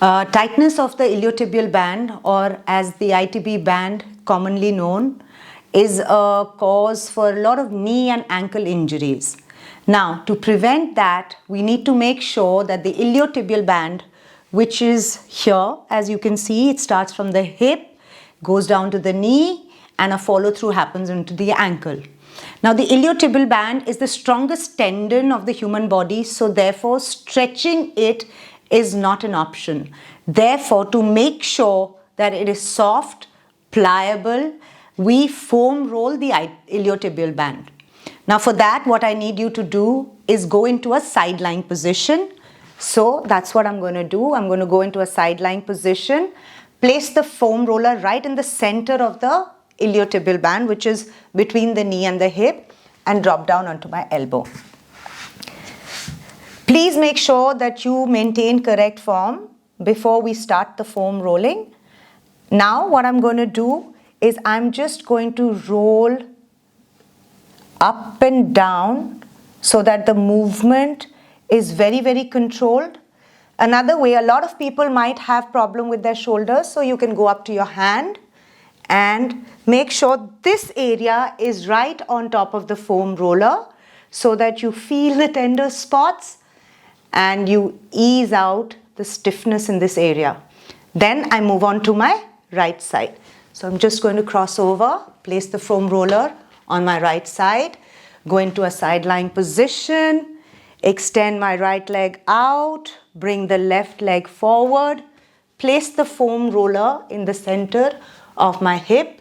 Tightness of the iliotibial band, or as the ITB band commonly known, is a cause for a lot of knee and ankle injuries. Now, to prevent that, we need to make sure that the iliotibial band, which is here, as you can see, it starts from the hip, goes down to the knee, and a follow through happens into the ankle. Now, the iliotibial band is the strongest tendon of the human body, so therefore stretching it is not an option. Therefore, to make sure that it is soft, pliable, we foam roll the iliotibial band. Now for that, what I need you to do is go into a side lying position. So that's what I'm going to do. I'm going to go into a side lying position, place the foam roller right in the center of the iliotibial band, which is between the knee and the hip, and drop down onto my elbow. Please make sure that you maintain correct form before we start the foam rolling. Now what I'm going to do is I'm just going to roll up and down so that the movement is very, very controlled. Another way, a lot of people might have problem with their shoulders, so you can go up to your hand and make sure this area is right on top of the foam roller so that you feel the tender spots and you ease out the stiffness in this area. Then I move on to my right side. So I'm just going to cross over, place the foam roller on my right side, go into a side lying position, extend my right leg out, bring the left leg forward, place the foam roller in the center of my hip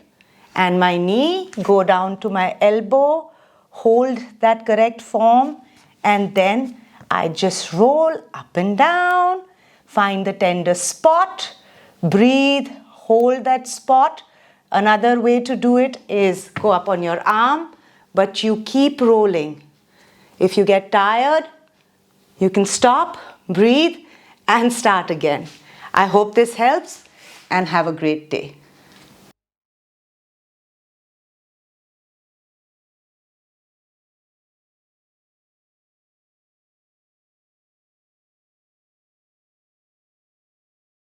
and my knee, go down to my elbow, hold that correct form, and then I just roll up and down, find the tender spot, breathe, hold that spot. Another way to do it is go up on your arm, but you keep rolling. If you get tired, you can stop, breathe, and start again. I hope this helps, and have a great day.